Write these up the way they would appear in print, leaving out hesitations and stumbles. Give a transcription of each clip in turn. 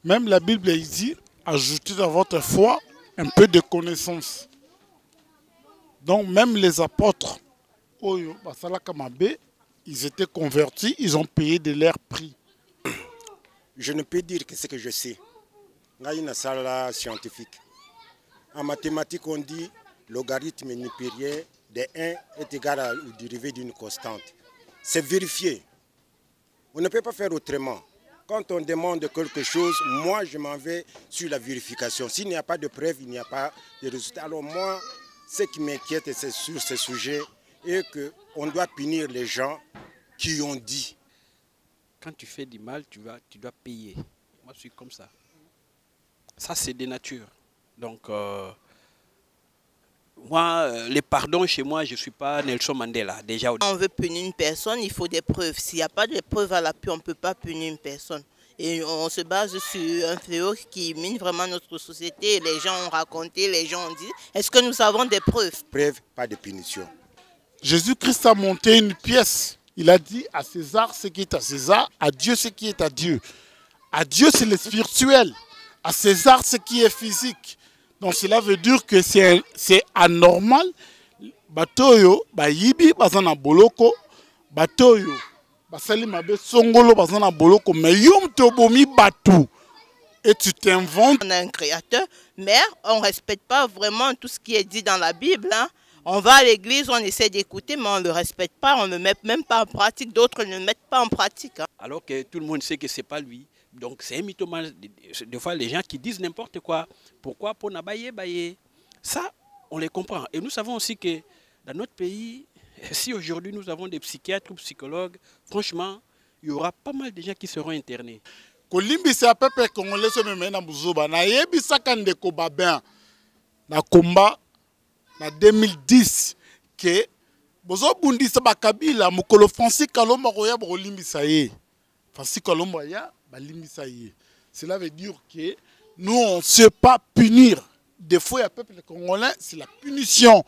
Même la Bible il dit, ajoutez à votre foi un peu de connaissance. Donc même les apôtres, Oyo, Basalaka Mabe, ils étaient convertis, ils ont payé de leur prix. Je ne peux dire que ce que je sais. Là, il y a une salle scientifique. En mathématiques, on dit logarithme nipérien de 1 est égal au dérivé d'une constante. C'est vérifié. On ne peut pas faire autrement. Quand on demande quelque chose, moi je m'en vais sur la vérification. S'il n'y a pas de preuve, il n'y a pas de résultat. Alors moi, ce qui m'inquiète sur ce sujet est qu'on doit punir les gens qui ont dit. Quand tu fais du mal, tu dois payer. Moi je suis comme ça. Ça c'est des natures. Donc moi, les pardons chez moi, je ne suis pas Nelson Mandela. Déjà. On veut punir une personne, il faut des preuves. S'il n'y a pas de preuves à l'appui, on ne peut pas punir une personne. Et on se base sur un fléau qui mine vraiment notre société. Les gens ont raconté, les gens ont dit. Est-ce que nous avons des preuves? Preuve, pas de punition. Jésus-Christ a monté une pièce. Il a dit à César ce qui est à César, à Dieu ce qui est à Dieu. À Dieu c'est le spirituel, à César ce qui est physique. Donc cela veut dire que c'est anormal. Batoyo, bayibi, bazana boloko, batoyo, basali mabe songolo, bazana boloko, mais yom tobomi batou. Et tu t'inventes. On a un créateur, mais on ne respecte pas vraiment tout ce qui est dit dans la Bible. Hein. On va à l'église, on essaie d'écouter, mais on ne le respecte pas, on ne le met même pas en pratique. D'autres ne le mettent pas en pratique. Hein. Alors que tout le monde sait que ce n'est pas lui. Donc c'est un mythomane. Des fois, les gens qui disent n'importe quoi. Pourquoi? Pour n'abayer, bailler. Ça, on les comprend. Et nous savons aussi que dans notre pays, si aujourd'hui nous avons des psychiatres ou psychologues, franchement, il y aura pas mal de gens qui seront internés. Kolimbisa pepe congolais se meme na buzoba na yebisa kandeko babin na komba na 2010 que bozo bundisa bakabila mukolo Francis Kalomba koya bolimbisa ye. Francis Kalomba ya balimbisa ye. Cela veut dire que nous on ne sait pas punir. Des fois le peuple congolais c'est la punition.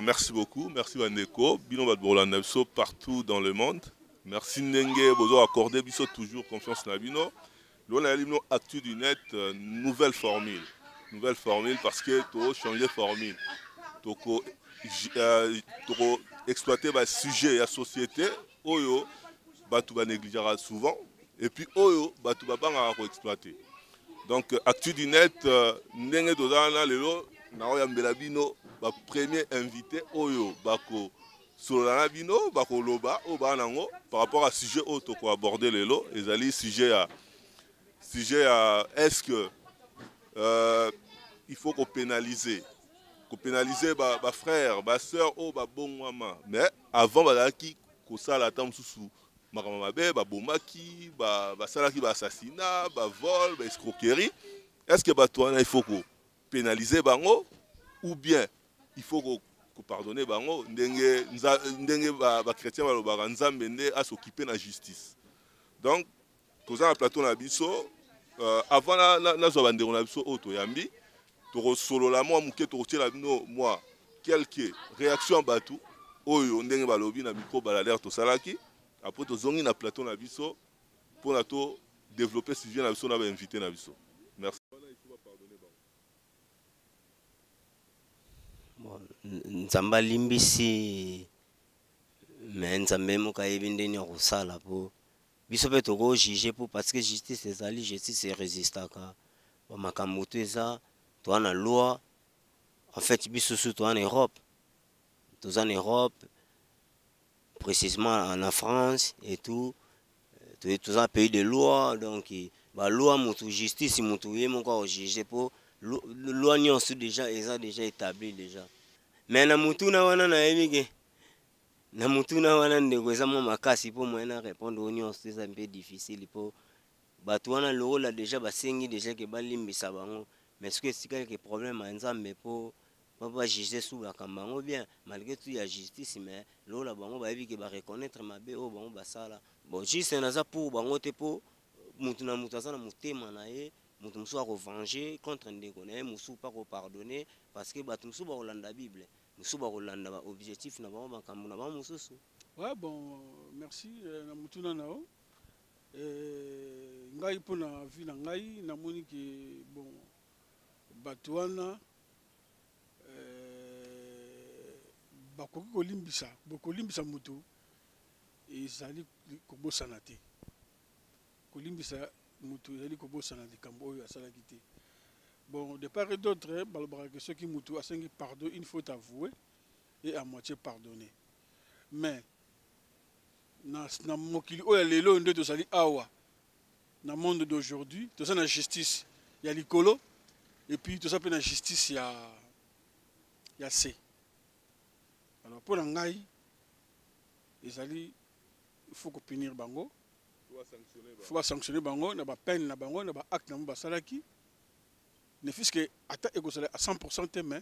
Merci beaucoup, merci Wandeko, Bino Badbourlanabso partout dans le monde. Merci Ndenge, Bozo accordé Biso toujours confiance na Bino. L'on a l'hymne Actu du Net, nouvelle formule. Nouvelle formule parce que tu as changé formule. Tu as exploité le sujet et la société, Oyo, tu vas négliger souvent. Et puis Oyo, tu vas exploiter. Donc Actu du Net, Ndenge Dodana, Lelo, Naoya Mbelabino, premier invité Oyo Bako Solana Bino Bako Loba Obanango par rapport à sujet auto ko aborder lelo ezali sujet à est-ce que il faut qu'on pénaliser ba frère ba sœur o ba bon maman mais avant balaki ko sala tam susu makama mabe ba bomaki ba salaki ba assassinat ba vol ba escroquerie est-ce que ba toi il faut qu'on pénaliser bango ou bien il faut qu'on pardonne bango ndenge ba chrétien balobaka nzambe nde a s'occuper la justice. Donc tous en plateau na biso avant na zo bandeko na biso auto yambi to solo la moi muke to tiela bino moi quelques réactions batu oyo ndenge balobi na micro balaler to salaki après to zongi na plateau na biso pour na to développer sujet na biso na ba invité na biso. Merci. Nzamba limbisi mais nzambe mokayebi ndeni ya kosala po biso pe toko juger po parce que justice ezali justice resistaka ba makambo to eza to na loi en fait biso surtout en Europe précisément en France et tout tous un pays de loi donc ba loi mutu justice mutu yemo ko juger po loi nyonso déjà établi déjà. Mais na mutuna wana na yebike na mutuna wana ndeko eza mo makasi po moyena répondre aux nyonso c'est un peu difficile po batu wana lokola déjà basengi déjà ke balimbisa bango mais ce que c'est quelque problème à nzambe po Papa juger sous la cambango bien malgré tout il y a justice mais là la bango ba ebi que ba reconnaître ma bé o bango ba sala bon juste naza pour bango te po mutu na mutu azana mutema na ye mutu musu a revenger contre ndeko na ye musu pas pardonner parce que batu musu ba kolanda bible musu ba kolanda ba objectif na bango makambo na bango mususu. Ouais bon merci na mutu na nao ngai pona vie na ngai na moni que bon batu wana bakoki kolimbisa mutu ezali kobosana te kolimbisa mutu ezali kobosana likambo oyo asalaki te bon de part et d'autre balobaka ke soki mutu asengi pardon une faute avouée et à moitié pardonné mais na mokili oyo lelo nde tozali awa na monde d'aujourd'hui toza na justice ya likolo et puis toza mpe na justice ya se. Alors pour l'angai, il faut punir bango, il faut sanctionner bango, na ba peine na bango, na ba acte na ba salaki. Ne fût-ce que à 100% mais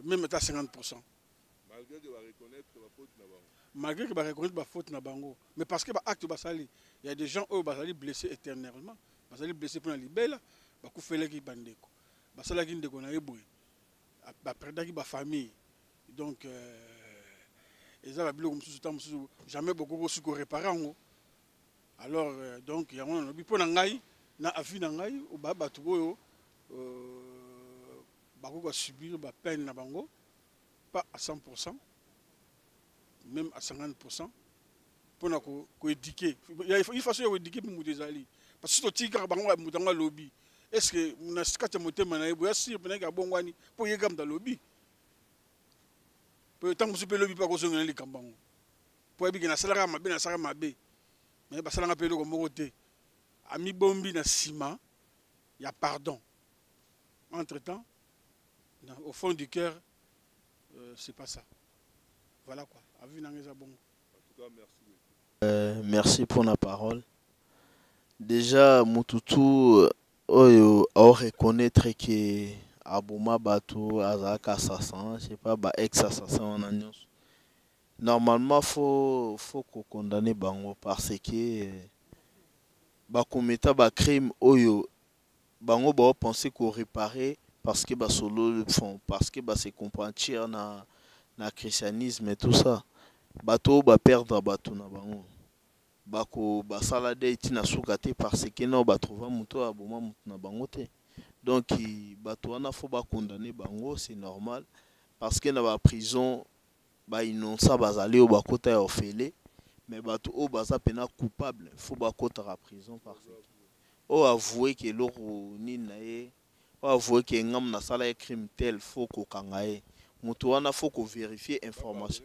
même à 50%. Malgré que va reconnaître la faute na bango. Malgré que va reconnaître la faute na bango, mais parce que ba acte ba sali, il y a des gens eux ba sali blessés éternellement, ba sali blessés pour la libérer, ba ku fele ki bandeko. Ba salaki ndeko na eboy. Ba perdaki ba famille. Donc, jamais beaucoup de réparer. Alors, donc, il y a un peu de ngai, na afi na ngai, ou baba tubo, bako subir ba peine na bango, pas à 100%, même à 50%, pour na ko éduquer. Il faut que éduquer pour moudezali. Parce que si tu as bango moudanga lobby, est-ce que na skate moté manaye, boya si peneka bongwani pour yegam da lobby. Tant que je peux le vivre, je vais le camban. Pour que na salaka mabe na salaka mabe. Mais ba salaka pelo ko mokote. Ami bombi na ciment, il y a pardon. Entre-temps, au fond du cœur, c'est pas ça. Voilà quoi. Avis na ngeza bongo. En tout cas, merci. Merci pour la parole. Déjà, Mututu oyo a reconnaître que Abouma Bato, Azak assassin, je sais pas, ex-assassin en agneau. Normalement, faut condamner Bango parce que commettre crime oyo Bango ba penser qu'on réparer parce que solo le font parce que se comprendre na christianisme et tout ça. Bato perdre bato na Bango. Bako salade itina soukate parce que non trouver muto Abouma muto na Bango te. Donc, il faut condamner bango, c'est normal. Parce que dans la prison, ils n'ont pas basé au côté orphelé. Mais au basa pena coupable, il faut côté la prison parce que o avouer que l'eau ni nae, o avouer que ngam na sala un crime tel faut qu'on kangae. Mutuana faut qu'on vérifie information.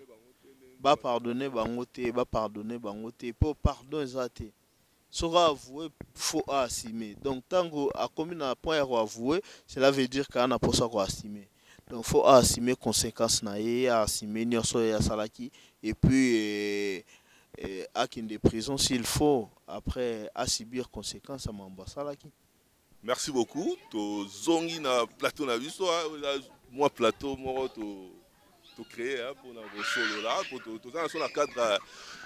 Ba pardonner bango te, pour pardon zate. Sera avoué, faut assumer. Donc, tant qu'on a commis un point à avouer, cela veut dire qu'on a pas ça à assumer. Donc, il faut assumer les conséquences, assumer les salaki, et puis, à des prisons, s'il faut, après, assumer les conséquences à Mambasalaki. Merci beaucoup. To zongi na plateau na biso, moi plateau, moi to créer pour na solo là, pour to ça sur la cadre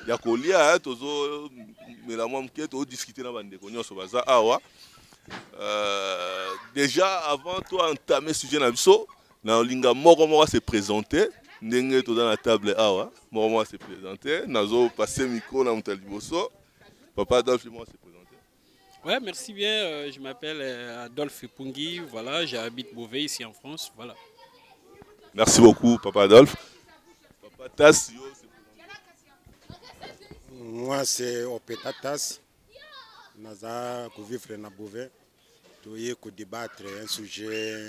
ya kolia, tozo mais la moi mke to discuter na bande ko nyoso baza awa. Déjà avant toi entamer sujet na biso, na linga moko se présenter, ndenge to dans la table awa, moko se présenter, nazo passer micro na mutali boso. Papa Adolphe moi se présenter. Ouais, merci bien. Je m'appelle Adolphe Pungi. Voilà, j'habite Beauvais ici en France. Voilà. Merci beaucoup, Papa Adolphe. Papa Tas, moi, c'est Opeta Tas. Naza vivre na Beauvais. Tu peux débattre un sujet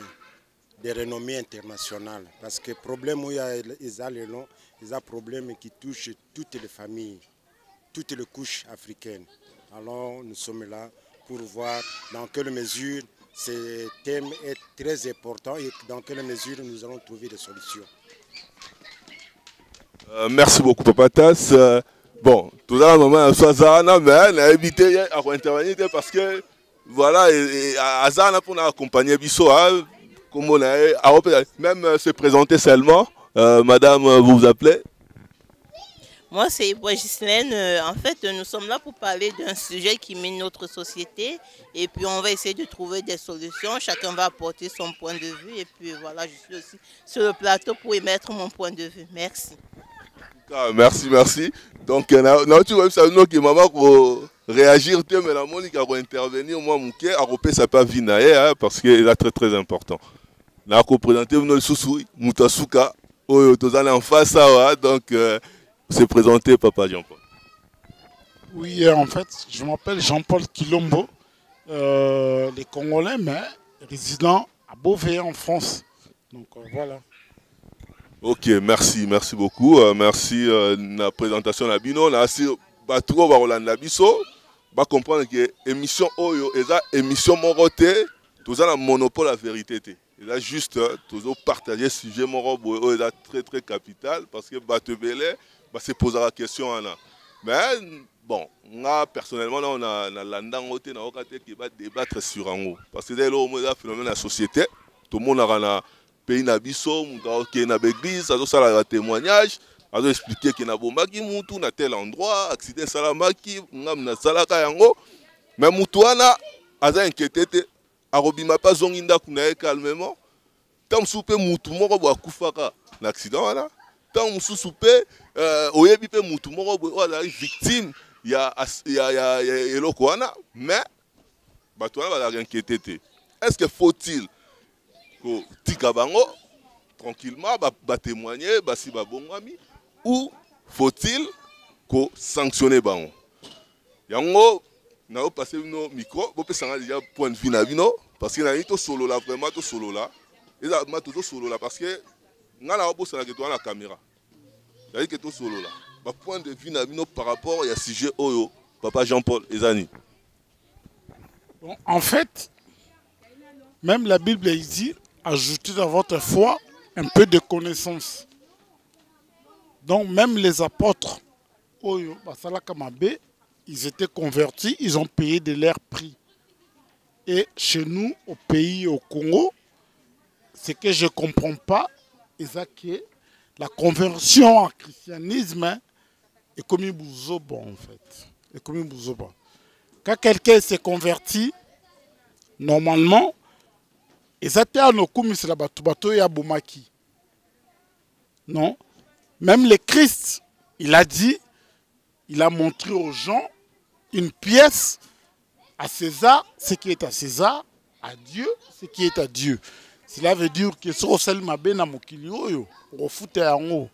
de renommée internationale. Parce que le problème où il y a un problème qui touche toutes les familles, toutes les couches africaines. Alors, nous sommes là pour voir dans quelle mesure ce thème est très important et dans quelle mesure nous allons trouver des solutions. Merci beaucoup, Papa Tas. Bon, tout à l'heure, Sazana, mais on a évité à intervenir parce que voilà, Azana pour accompagner Bisso, Même se présenter seulement. Madame, vous vous appelez? Moi, c'est Iboua Ghislaine. En fait, nous sommes là pour parler d'un sujet qui mine notre société. Et puis, on va essayer de trouver des solutions. Chacun va apporter son point de vue. Et puis, voilà, je suis aussi sur le plateau pour émettre mon point de vue. Merci. Merci, merci. Donc, tu vois, ça nous qui maman pour réagir, mais la Monique a intervenir, moi, mon cœur, a repéré sa pas vie parce que c'est très, très important. Là, qu'on présente, nous, le sous-sous, Moutasuka, en face, donc, c'est présenté, Papa Jean-Paul. Oui, en fait, je m'appelle Jean-Paul Kilombo, les Congolais, mais résident à Beauvais en France. Donc voilà. Ok, merci beaucoup. Merci de la présentation de Bino. On a assez battu la biso. Va comprendre que émission Oyo, émission Moroté, tout ça, le monopole la vérité. Et là, juste, tout partager ce sujet Morobo, est très très capital parce que Batebele, se poser la question. Mais bon, moi, personnellement, on a l'andangoté, on a qui va débattre sur un mot. Parce que c'est le phénomène de la société. Tout le monde a un pays nabiso, qui na l'église, ça a un témoignage, ça a expliqué qu'il y a bombaki mutu na tel endroit, accident salamaki, na salaka yango. Mais mutuana a inquiété, a robima pas zonginda kunae calmement. Tant soupe mutu moko bo akufaka na accident là. Tant soupe oyebi pe mutu moko bo la victime ya eloko wana, mais batwana ba inquiété. Est-ce que faut-il que tika bango tranquillement ba témoigner si ba bongami ou faut-il que sanctionner bango? Yango na passer no micro, bo pe sanga déjà point de vue na bino parce que na to solo là vraiment to solo là. Et là ma to solo là parce que ngala obo sala que toi la caméra. C'est que to solo là. Ba point de vue na bino par rapport à sujet oyo Papa Jean-Paul Ezani. Bon, en fait, même la Bible dit ajoutez dans votre foi un peu de connaissance. Donc même les apôtres, ils étaient convertis, ils ont payé de leur prix. Et chez nous, au pays, au Congo, ce que je ne comprends pas, c'est que la conversion en christianisme est comme une bouzoba en fait. Est comme une bouzoba. Quand quelqu'un s'est converti, normalement, non. Même le Christ, il a dit, il a montré aux gens une pièce à César, ce qui est à César, à Dieu, ce qui est à Dieu. Cela veut dire que si on a na mokili oyo, on fout en haut.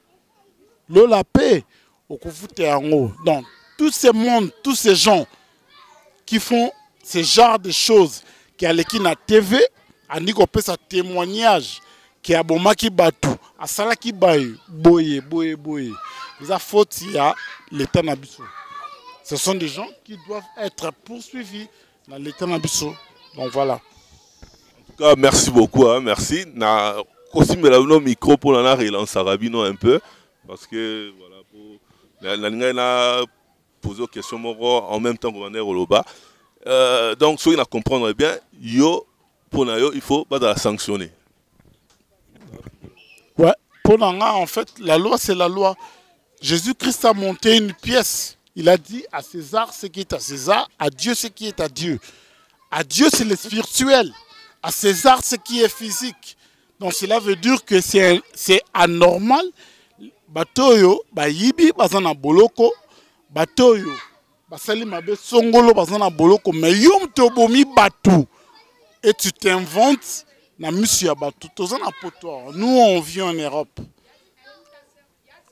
La paix, on fout en haut. Donc, tous ces mondes, tous ces gens qui font ce genre de choses, qui a l'équipe na TV, Andi ko pesa témoignage qui a bomaki batu a salaki baye boye. Les fautes il y a l'état nabiso. Ce sont des gens qui doivent être poursuivis dans l'état nabiso. Donc voilà. En tout cas, merci beaucoup, hein, merci. Na aussi me la micro pour la relance Arabino un peu parce que voilà pour la poser aux questions en même temps qu'on est au Loba. Donc ceux qui la comprendre bien, pour nous, il faut pas la sanctionner. Ouais, pour nous, en fait, la loi, c'est la loi. Jésus-Christ a monté une pièce. Il a dit à César ce qui est à César, à Dieu ce qui est à Dieu. À Dieu, c'est le spirituel. À César, ce qui est physique. Donc cela veut dire que c'est anormal. Batoyo, yibi, bazana boloko, batoyo, basali mabe songolo, bazana boloko, mais yom tobomi batu. Et tu t'inventes na monsieur Abatou. Nous, on vit en Europe.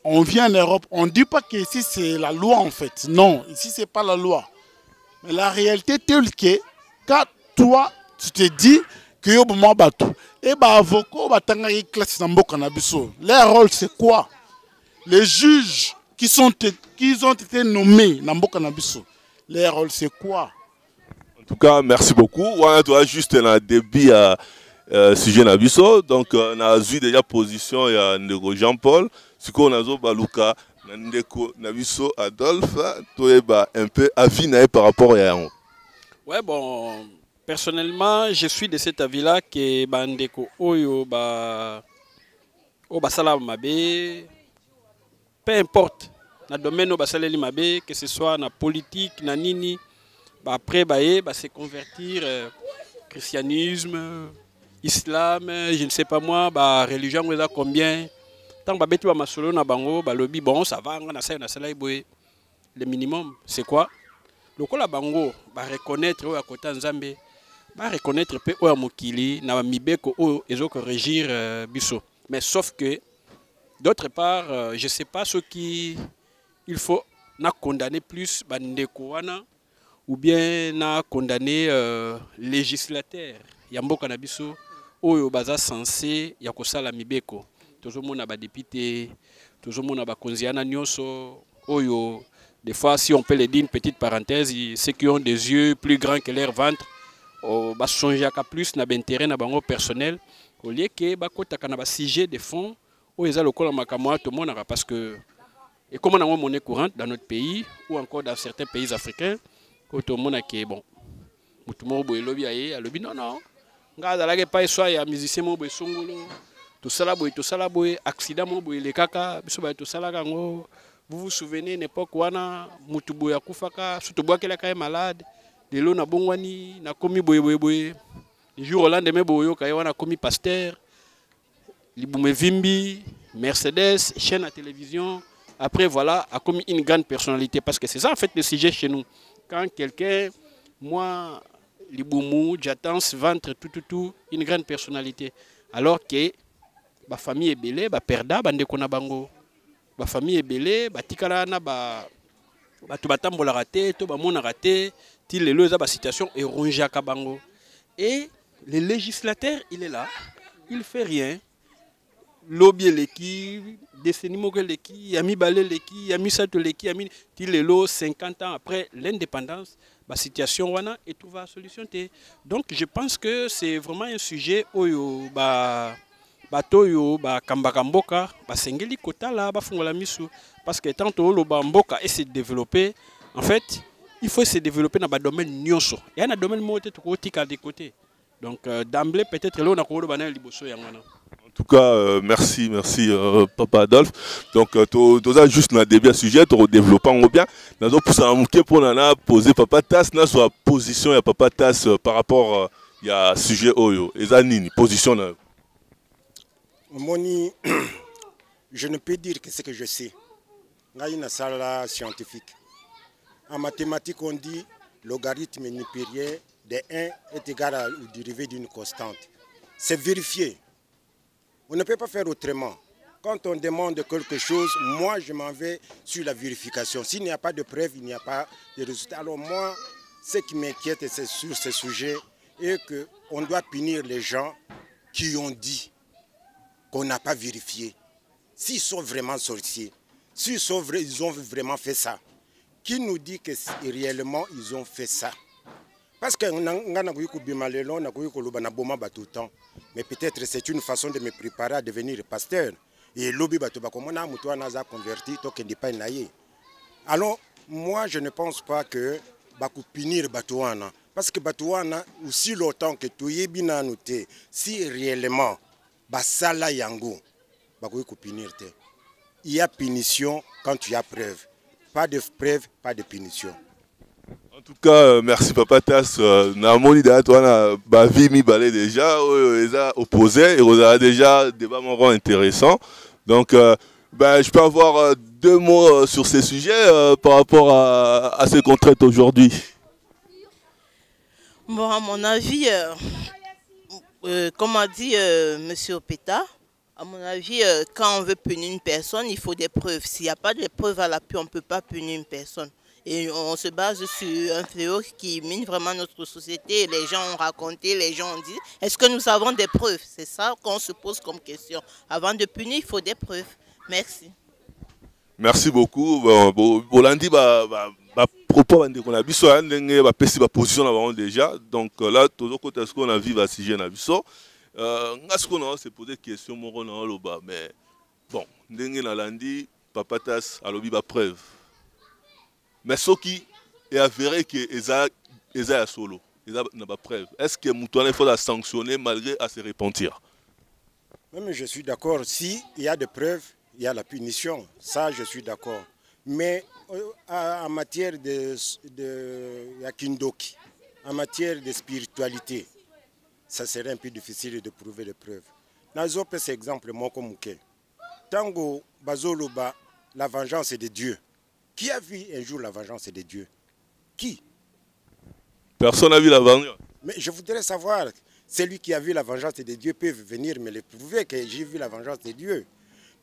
On vit en Europe. On ne dit pas qu'ici, c'est la loi, en fait. Non, ici, ce n'est pas la loi. Mais la réalité est telle que, quand toi, tu te dis que yo boma Abatou, et avocat, classe dans Bokanabiso. Leur rôle, c'est quoi? Les juges qui ont été nommés dans Bokanabiso, leur rôle, c'est quoi? En tout cas, merci beaucoup. On doit juste un débit à sujet Nabiso. Donc, on a vu déjà position de Jean-Paul. Ce qu'on a vu, Baluka, Nabiso, Adolphe, un peu avis par rapport à. Ouais, bon, Personnellement, je suis de cet avis-là que bandeko oyo basala mabe, peu importe, na domaine o basaleli mabe, que ce soit na politique, na nini, après se convertir christianisme, islam, je ne sais pas moi, religion on a combien. Tant que tu vas masolo na bango, lobby bon ça va, on a ça le minimum, c'est quoi? Le ko la bango reconnaître o akota nzambe. Reconnaître pe o mokili na mibeko o ezoko régir biso, mais sauf que d'autre part je sais pas ce qui il faut na condamner plus bandeko wana ou bien na condamner législateur ya mboka na biso oyo baza censé ya kosala mibeko. Tozomona ba député, tozomona ba konziana nyonso oyo des fois si on peut le dire une petite parenthèse, ceux qui ont des yeux plus grands que leur ventre songer plus na intérêt na bango personnel au lieu que bakotaka na ba sujet de fond ou eza lokola makamwa tout monde parce que et comme on a monnaie courante dans notre pays ou encore dans certains pays africains tout le monde qui est bon tout le monde boy lobby aye lobby non nga za pas soit ya musicien mo boy songolo tout ça boy accident mo boy le kaka biso ba tout ça là kango vous vous souvenez n'époque wana mutu boy akufaka surtout boy kela kay malade de l'eau na bongwani na komi boye le jour au lendemain boyo kaya wana komi pasteur libume vimbi Mercedes chaîne à télévision après voilà a commis une grande personnalité parce que c'est ça en fait le sujet chez nous quand quelqu'un moi libumu j'attends ventre tout une grande personnalité alors que ba famille est belé ba perda bande kona bango ba famille est belé ba tikala na ba tu batambola raté to ba mona raté til le loza ba situation et ronja kabango et le législateur il est là il fait rien lobby leki décennie mo leki yami balé leki yami sato leki yami til le lo 50 ans après l'indépendance ba situation wana et trouver la solution té donc je pense que c'est vraiment un sujet oyo batoyo kambaka mboka basengeli kotala bafungola misu parce que tant que le mboka et se développer en fait il faut se développer dans le domaine nyonso et dans le domaine moté to kotika de côté donc d'emblée peut-être là on a ko lo bana liboso yangana. En tout cas merci Papa Adolphe donc tu as juste na début sujet to développer en bien nazo pour ça muke pour na poser Papa Tas na soit position ya Papa Tas par rapport ya sujet oyo eza nini position na Moni, je ne peux dire que ce que je sais. Dans une salle scientifique. En mathématiques, on dit logarithme nipérien de 1 est égal à ou dérivé d'une constante. C'est vérifié. On ne peut pas faire autrement. Quand on demande quelque chose, moi je m'en vais sur la vérification. S'il n'y a pas de preuve, il n'y a pas de résultat. Alors moi, ce qui m'inquiète sur ce sujet est qu'on doit punir les gens qui ont dit qu'on n'a pas vérifié. S'ils sont vraiment sorciers, ils ont vraiment fait ça, qui nous dit que réellement ils ont fait ça? Parce que mais peut-être c'est une façon de me préparer à devenir pasteur. Et l'obi batobakomona mutua naza converti toke ndipa naye. Alors moi je ne pense pas que baku punir batouana parce que batouana aussi longtemps que tu yebina noté si réellement basala yango baku punir te. Il y a punition quand tu as preuve. Pas de preuve, pas de punition. En tout cas, merci Papa Tas. Namoni da toi na vie mi balé déjà, ils opposé et on a déjà débat vraiment intéressant. Donc je peux avoir deux mots sur ces sujets par rapport à ce qu'on traite aujourd'hui. Bon, à mon avis, comme a dit M. Opeta, à mon avis, quand on veut punir une personne, il faut des preuves. S'il n'y a pas de preuves à l'appui, on ne peut pas punir une personne. Et on se base sur un fléau qui mine vraiment notre société. Les gens ont raconté, les gens ont dit. Est-ce que nous avons des preuves? C'est ça qu'on se pose comme question. Avant de punir, il faut des preuves. Merci. Merci beaucoup. Bolandi, propos qu'on a vu sur la position déjà. Donc là, tout le côté, est-ce qu'on a vu le sujet na biso? Est-ce qu'on a se poser des questions, mais bon, ndenge na landi, Papa Tas a lobi ba preuve. Mais ce qui est avéré que Eza solo. il n'a pas preuve. Est-ce que Moutouane, il faut la sanctionner malgré à se repentir? Même je suis d'accord. S'il y a des preuves, il y a la punition. Ça, je suis d'accord. Mais en matière de Yakindoki, en matière de spiritualité, ça serait un peu difficile de prouver des preuves. Dans cet exemple, moi comme Mouké, Tango Bazoloba, la vengeance est de Dieu. Qui a vu un jour la vengeance de Dieu? Qui? Personne n'a vu la vengeance. Mais je voudrais savoir, celui qui a vu la vengeance de Dieu peut venir me le prouver que j'ai vu la vengeance de Dieu.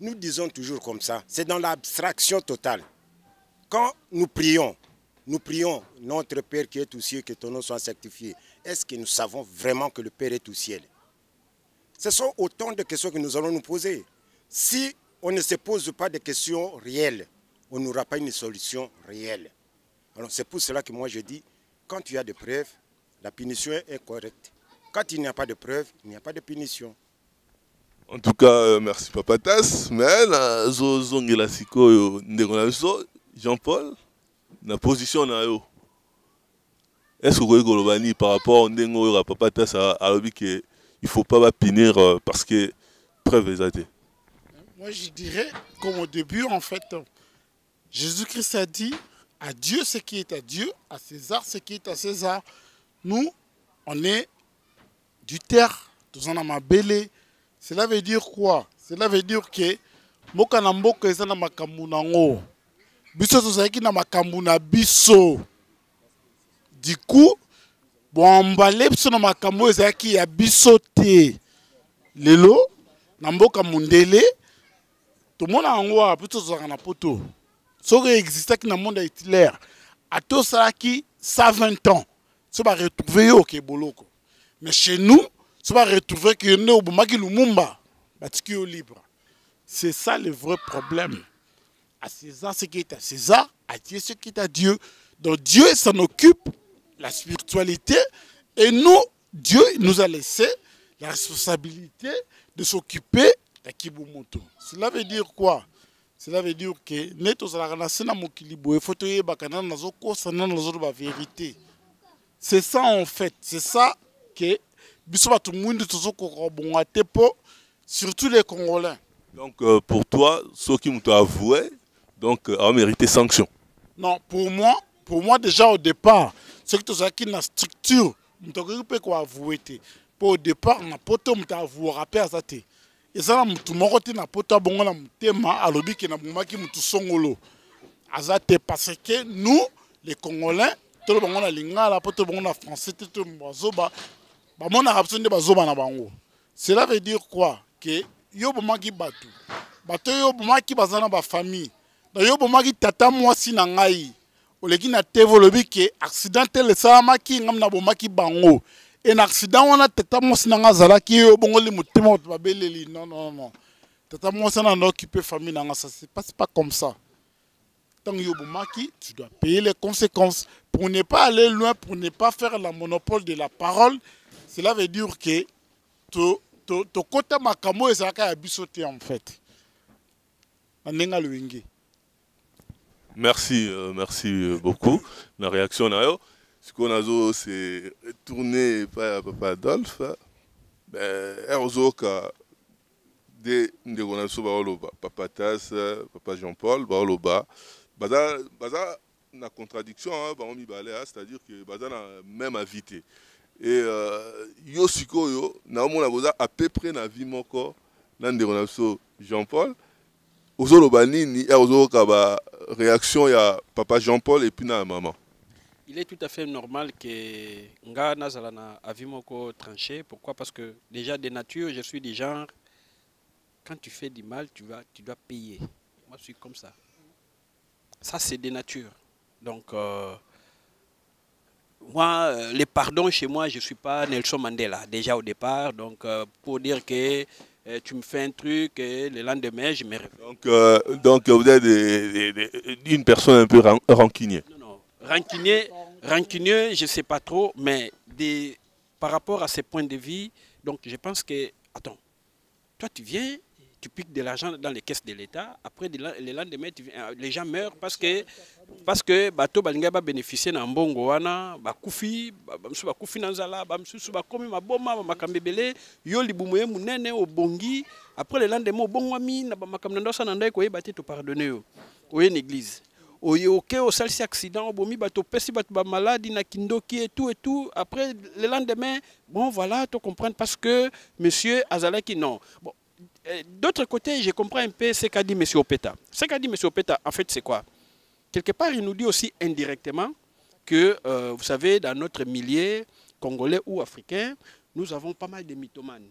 Nous disons toujours comme ça, c'est dans l'abstraction totale. Quand nous prions notre Père qui est aux cieux, que ton nom soit sanctifié. Est-ce que nous savons vraiment que le Père est au ciel? Ce sont autant de questions que nous allons nous poser. Si on ne se pose pas de questions réelles, on n'aura pas une solution réelle. Alors c'est pour cela que moi je dis, quand tu as des preuves, la punition est correcte. Quand il n'y a pas de preuves, il n'y a pas de punition. En tout cas, merci Papa Tass. Mais Jean-Paul, la position na yo. Est-ce que vous avez par rapport à Papa Tass à qu'il ne faut pas punir parce que preuve est été? Moi je dirais, comme au début en fait, Jésus-Christ a dit à Dieu ce qui est à Dieu, à César ce qui est à César. Nous, on est du terre, tous en a belé. Cela veut dire quoi? Cela veut dire que mboka na mboka eza na makambu nango. Biso tozalaki na makambu na biso. Du coup, bon mbale biso na makambu ezalaki ya biso te. Lelo na mboka mundele tomona yango wa biso tozalaka na poto. Soki existaki na monde ya Hitler, atosalaki 120 ans. Ça va retrouver au Keboloko. Mais chez nous, ça va retrouver que nous Bomaki Lumumba, Batiki au libre. C'est ça le vrai problème. À César, ce qui est à César, à Dieu, ce qui est à Dieu. Donc Dieu s'en occupe, la spiritualité, et nous, Dieu nous a laissé la responsabilité de s'occuper de Kibumoto. Cela veut dire quoi? Cela veut dire que neto zalakana sena mokilibo, il faut te yebakana nazoko sana nazodo ba vérité. C'est ça en fait, c'est ça que surtout les Congolais. Donc pour toi, ceux qui m'ont avoué, donc ont mérité sanction. Non, pour moi déjà au départ, ceux qui ont une structure, pour au départ, on a pas de avoué rappel à ça. Et ça, on a pas de thème à l'objet qui n'a pas de songolo. Parce que nous, les Congolais, tout le monde a lingala, tout le monde a français, tout le monde a zoba. Cela veut dire quoi? Que yo bomaki batu. Bato yo bomaki bazana ba famille. Yo bomaki tata mwasi na ngai. Oleki na tevo lobi ke accident tel salamaki ngam na bomaki bango. Et accident wana tata mwasi na ngazalaki yo bongoli mutema babeleli. Non. Tata mwasi na occupé famille na nga, ça se passe pas comme ça. Tant Yobomaki, tu dois payer les conséquences. Pour ne pas aller loin, pour ne pas faire le monopole de la parole, cela veut dire que to kota makamo ezaka ya bisoté en fait. Anenga luingi. Merci beaucoup. La réaction nayo, ce qu'on a zo c'est retourné par Papa Adolphe. Erzoka de ndegonaso baoloba, Papa Tass, Papa Jean-Paul baoloba. Baza na contradiction, c'est-à-dire que baza na même invité. Et yo sikoyo na mona boza à peu près na vie moko na ndegonaso Jean-Paul. Ozoloba nini ozoloka ba réaction ya Papa Jean-Paul et puis na maman. Il est tout à fait normal que nga nazala na avis moko tranché. Pourquoi? Parce que déjà de nature, je suis du genre, quand tu fais du mal, tu dois payer. Moi, je suis comme ça. Ça, c'est de nature. Donc, moi, les pardons chez moi, je ne suis pas Nelson Mandela, déjà au départ. Donc, pour dire que tu me fais un truc et le lendemain, je me réveille. Donc vous êtes une personne un peu rancunière. Non. Rancunier, je ne sais pas trop, mais par rapport à ces points de vue, donc je pense que, attends, toi tu viens, tu piques de l'argent dans les caisses de l'État. Après, le lendemain, les gens meurent parce que bateau balinga ba bénéficier na mbongo wana bakufi bamsu bakufi na nzala bamsusu bakomi maboma makambebele yo libumuye munene obongi. Après le lendemain obongwami na makamna ndosa na ndai ko yeba te to pardonner yo. Oye l'église. Oye ok au salsi accident obomi bato pesi bato ba maladie na kindoki et tout. Après le lendemain, bon voilà, tu comprends parce que monsieur Azalaki non. Bon, d'autre côté, je comprends un peu ce qu'a dit monsieur Opeta. Ce qu'a dit monsieur Opeta, en fait, c'est quoi? Quelque part, il nous dit aussi indirectement que, vous savez, dans notre milieu congolais ou africain, nous avons pas mal de mythomanes.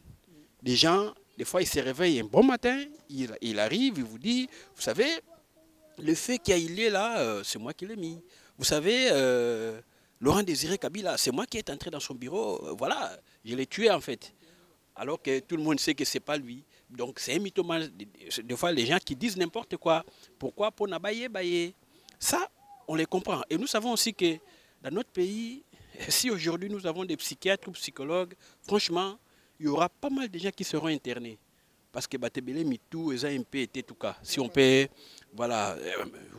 Des gens, des fois, ils se réveillent un bon matin, il arrive, il vous dit, vous savez, le fait qu'il est là, c'est moi qui l'ai mis. Vous savez, Laurent Désiré Kabila, c'est moi qui est entré dans son bureau, voilà, je l'ai tué en fait. Alors que tout le monde sait que ce n'est pas lui. Donc c'est un mythomane. Des fois, les gens qui disent n'importe quoi. Pourquoi? Pour n'abayer. Ça, on les comprend. Et nous savons aussi que dans notre pays, si aujourd'hui nous avons des psychiatres ou psychologues, franchement, il y aura pas mal de gens qui seront internés. Parce que Batebele Mitou et ZMP étaient tout cas. Si on peut, voilà,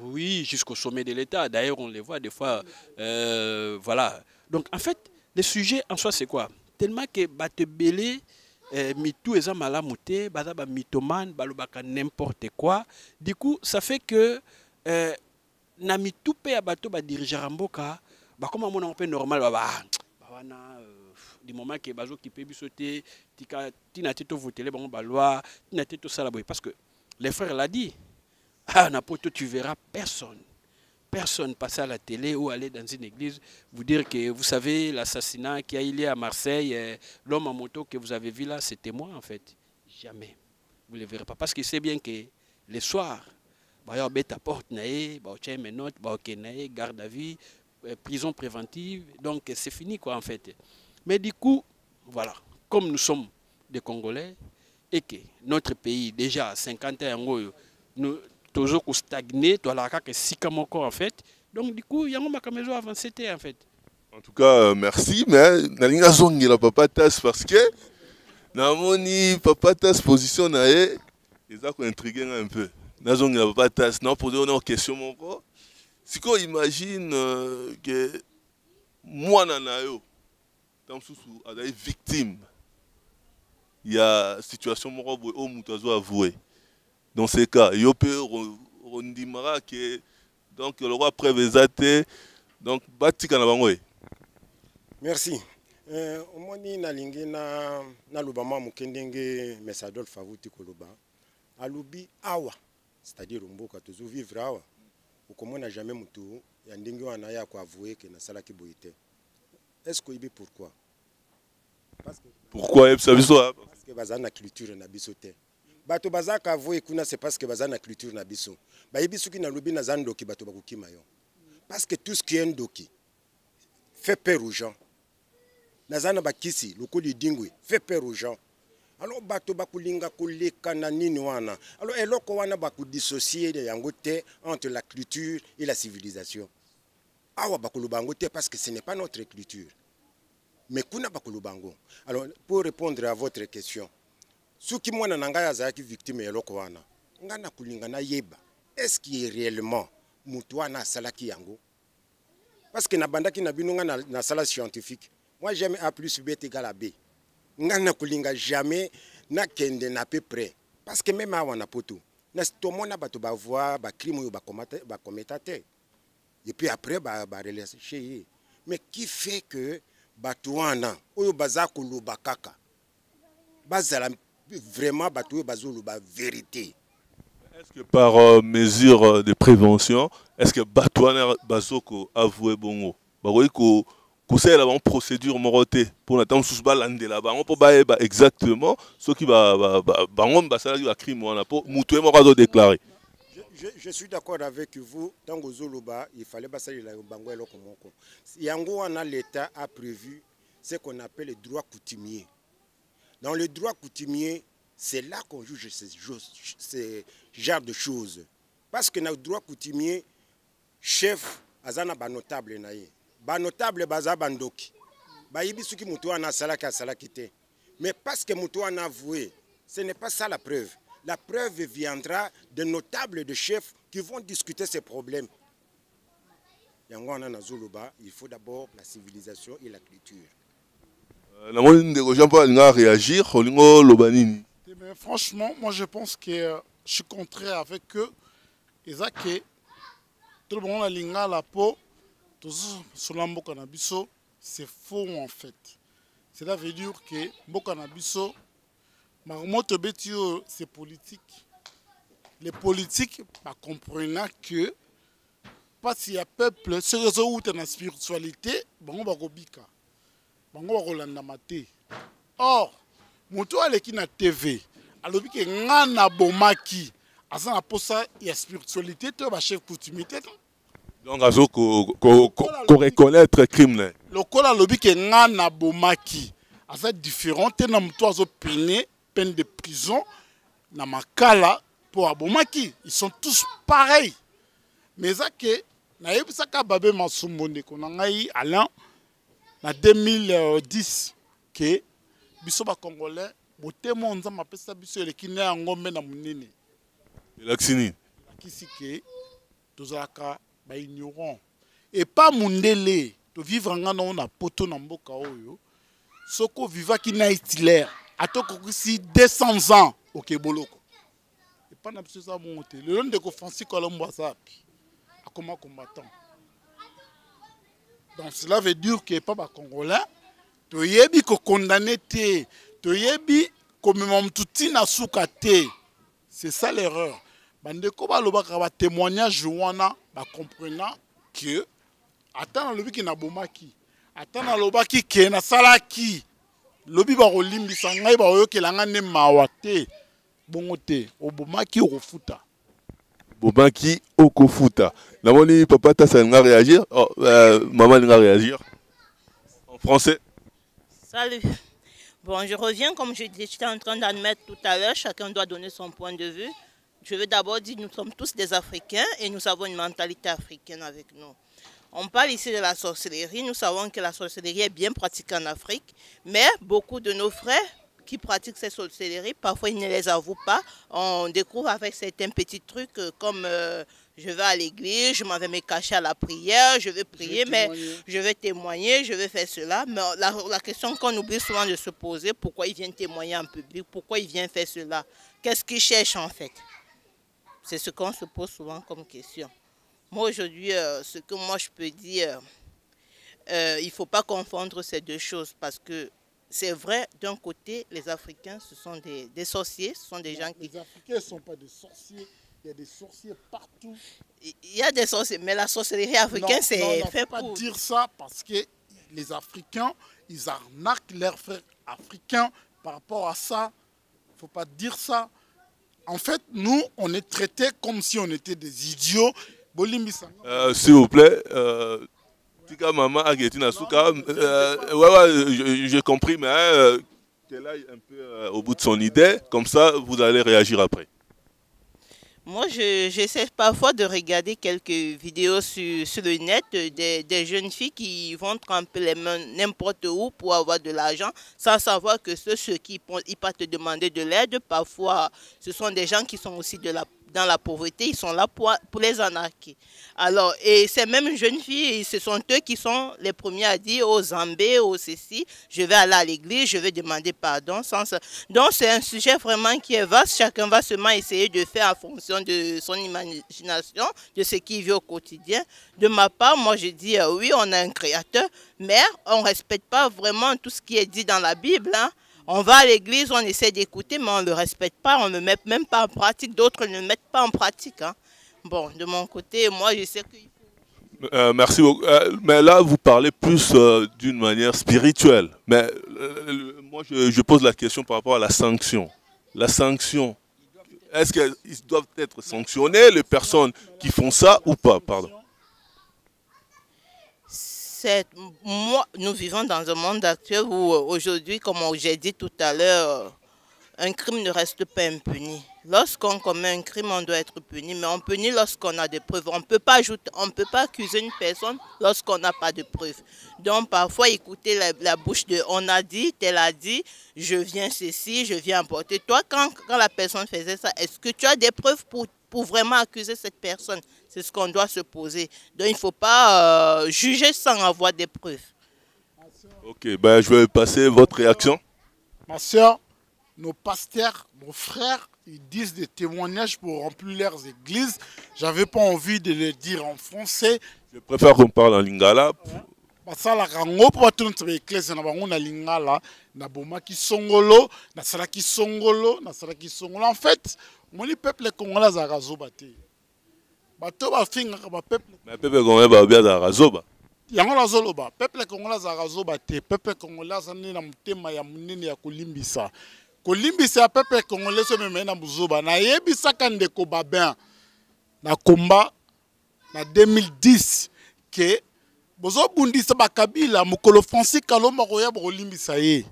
oui, jusqu'au sommet de l'État. D'ailleurs, on les voit des fois, voilà. Donc en fait, le sujet en soi, c'est quoi? Tellement que Batebele Mitou et Zamalamouté, Bazaba mythomane, Balobaka n'importe quoi. Du coup, ça fait que na Mitou pe abato ba diriger Ramboka, bah comme on peut normal, du moment que bazo qui peut bisoter, tina teto voter bon baloi, tina teto salaboy parce que les frères l'a dit. Ah n'importe tu verras personne passer à la télé ou aller dans une église vous dire que vous savez l'assassinat qui a eu lieu à Marseille, l'homme en moto que vous avez vu là, c'était moi en fait. Jamais. Vous ne le verrez pas parce que c'est bien que le soir, bah y a bête à porte naé, bah tiens mes notes, bah ok naé, garde à vue, prison préventive, donc c'est fini quoi en fait. Mais du coup, voilà, comme nous sommes des Congolais et que notre pays déjà à 50 ans, nous toujours stagné, toi la que si comme encore en fait. Donc du coup, il y a un maison avancé en fait. En tout cas, merci, mais nalinga zongi la papa tas parce que namoni papa tas position nae, ils ont intrigué un peu. Nazongi la papa tas, non poser une question mon quoi. Si qu'on imagine que moi nanayo dans sous à des victimes, il y a situation mon au mutazo avoué. Dans ces cas, il peut rondimara que donc le roi prévésate donc batika na bango. Merci. Omoni nalingi na lubama mukendenge mesadol favuti koloba. Alubi awa, c'est-à-dire mboka tozo vivre awa. Ukomona jamais mutu ya ndenge wana ya ko avouer que na sala ki boité. Est-ce que ibi pourquoi? Parce que pourquoi parce que bazana culture na bisote. Bato bazaka avouer kuna c'est parce que bazana culture na biso. Ba yibisu ki na lubi na zandoki bato bakukima yo. Parce que tout ce qui est ndoki fait peur aux gens. Nazana bakisi lokoli dingwe fait peur aux gens. Alors bato bakulinga koleka na nini wana. Alors eloko wana bakudissocier de yangote entre la culture et la civilisation. Awa bakulubango te parce que ce n'est pas notre culture. Mais kuna bakulubango. Alors pour répondre à votre question, ceux qui mwana nanga azaki victime eloko wana, ngana kulinga na yeba. Est-ce qu'il est réellement mutuana salaki yango? Parce que na bandaki na binunga na sala scientifique. Moi j'aime A plus B égale à B. Ngana kulinga jamais na kende na peu près. Parce que même awa na poto. Na stomona bato ba voir ba crime ou ba commettre. Et puis après ba relâcher. Mais qui fait que batuana oyo bazako lobakaka bazala vraiment bato bazolo ba vérité? Est-ce que par mesure de prévention, est-ce que batuana bazoko avoué bongo baroyi ko c'est la procédure moroté pour n'attendre sous balande là-bas on peut pas exactement ce qui va crime on pour mutué moro déclarer. Je suis d'accord avec vous. Dans Gozoloba, il fallait passer la bango et l'okomoko. Yango wana l'État a prévu ce qu'on appelle le droit coutumier. Dans le droit coutumier, c'est là qu'on juge ces genres de choses. Parce que dans le droit coutumier, chef azana ba notable naie. Ba notable baza bandoki. Ba yibisu ki mutu ana salaki te. Mais parce que mutu ana avoué, ce n'est pas ça la preuve. La preuve viendra de notables, de chefs qui vont discuter ces problèmes. Il faut d'abord la civilisation et la culture. Réagir, mais franchement, moi je pense que je suis contraire avec eux. Et ça que tout le monde a linga la peau, tout sur la mboka c'est faux en fait. Cela veut dire que mboka na biso, marmoto betio c'est politique. Les politiques comprennent que parce qu'il y a peuple, ceux qui ont une spiritualité, bango bakobika, bango bakolanda mate. Or, moto aleki na TV, alobi ke ngana bomaki, asa na posa ya spiritualité to ba chef coutumité. Donc azo ko reconnaître crime. Lokola alobi ke ngana bomaki, asa différent te na moto azo peine de prison na makala pour abomaki. Ils sont tous pareils. Mais ça que naïbisaka babé masumbonde konangai Alain na 2010 que biso ba congolais botemo nzamba pesa biso elekine ya ngombe na munene elaksini kisi que tozaka ba ignorant et pas mundele to vivre ngana na poto na mboka oyo soko vivaki na Hitler atoko kisi 200 ans au Keboloko et pas na biso za monte le long de ko Francis Colombo asapi comme combattant. Donc cela veut dire que pas congolais, to yebi ko condamné te, to yebi comme même touti na soukate. C'est ça l'erreur. Bande ko ba lobaka ba témoignage wana ba comprenant que attends lobi ki na bomaki. Attends lobaki ke na salaki. Lobi ba rolimbisa ngai ba oyokelanga ne mawate. Bongo te, obomaki ofuta. Bobaki Okofuta. Namoni papa ta ça va réagir. Oh, maman va réagir. En français. Salut. Bon, je reviens comme j'étais en train d'admettre tout à l'heure. Chacun doit donner son point de vue. Je veux d'abord dire que nous sommes tous des Africains et nous avons une mentalité africaine avec nous. On parle ici de la sorcellerie. Nous savons que la sorcellerie est bien pratiquée en Afrique. Mais beaucoup de nos frères qui pratiquent ces sorcelleries, parfois ils ne les avouent pas. On découvre avec certains petits trucs comme je vais à l'église, je m'en vais me cacher à la prière, je vais prier, mais je vais témoigner, je vais faire cela. Mais la question qu'on oublie souvent de se poser, pourquoi ils viennent témoigner en public, pourquoi ils viennent faire cela, qu'est-ce qu'ils cherchent en fait? C'est ce qu'on se pose souvent comme question. Moi aujourd'hui, ce que moi je peux dire, il ne faut pas confondre ces deux choses parce que c'est vrai, d'un côté, les Africains, ce sont des sorciers, ce sont des gens qui... Les Africains ne sont pas des sorciers, il y a des sorciers partout. Il y a des sorciers, mais la sorcellerie africaine, c'est fait pour... Non, il ne faut pas dire ça parce que les Africains, ils arnaquent leurs frères africains par rapport à ça. Il ne faut pas dire ça. En fait, nous, on est traités comme si on était des idiots. S'il vous plaît... Tika maman Agetina Souka, j'ai compris, mais qu'elle aille un peu au bout de son idée, comme ça vous allez réagir après. Moi, j'essaie parfois de regarder quelques vidéos sur le net des jeunes filles qui vont tremper les mains n'importe où pour avoir de l'argent, sans savoir que ceux qui ils partent te demander de l'aide, parfois ce sont des gens qui sont aussi dans la pauvreté, ils sont là pour les arnaquer. Alors, et ces mêmes jeunes filles, ce sont eux qui sont les premiers à dire aux Zambés, aux ceci, je vais aller à l'église, je vais demander pardon. Donc, c'est un sujet vraiment qui est vaste. Chacun va seulement essayer de faire en fonction de son imagination, de ce qu'il vit au quotidien. De ma part, moi, je dis, oui, on a un créateur, mais on ne respecte pas vraiment tout ce qui est dit dans la Bible, hein. On va à l'église, on essaie d'écouter, mais on ne le respecte pas, on ne le met même pas en pratique. D'autres ne le mettent pas en pratique, hein. Bon, de mon côté, moi, je sais qu'il faut... Merci beaucoup. Mais là, vous parlez plus d'une manière spirituelle. Mais moi, je pose la question par rapport à la sanction. La sanction, est-ce qu'ils doivent être sanctionnés, les personnes qui font ça, ou pas? Pardon. Moi, nous vivons dans un monde actuel où aujourd'hui, comme j'ai dit tout à l'heure, un crime ne reste pas impuni. Lorsqu'on commet un crime, on doit être puni, mais on punit lorsqu'on a des preuves. On ne peut pas accuser une personne lorsqu'on n'a pas de preuves. Donc parfois, écouter la bouche de on a dit, tel a dit, je viens ceci, je viens apporter. Toi, quand la personne faisait ça, est-ce que tu as des preuves pour vraiment accuser cette personne? C'est ce qu'on doit se poser. Donc il ne faut pas juger sans avoir des preuves. Ok, ben, je vais passer votre réaction. Ma soeur, nos pasteurs, nos frères, ils disent des témoignages pour remplir leurs églises. J'avais pas envie de le dire en français. Je préfère qu'on parle en lingala. Basala rango pour tout notre église na bango na lingala na bomaki songolo na salaki songolo na salaki songolo. En fait, mon peuple congolais za razoba te. Bato ba finga ba peuple. Mais peuple congolais ba bien za razoba. Yango la zoloba, peuple congolais za razoba te. Peuple congolais za na mutema ya munene ya kolimbisa. Kolimbisa ya peuple congolais so meme na buzoba na yebisa kande ko babin na combat na 2010 que bozo bundisa bakabila mukolo Francis Kalomba koya bolimbisa ye.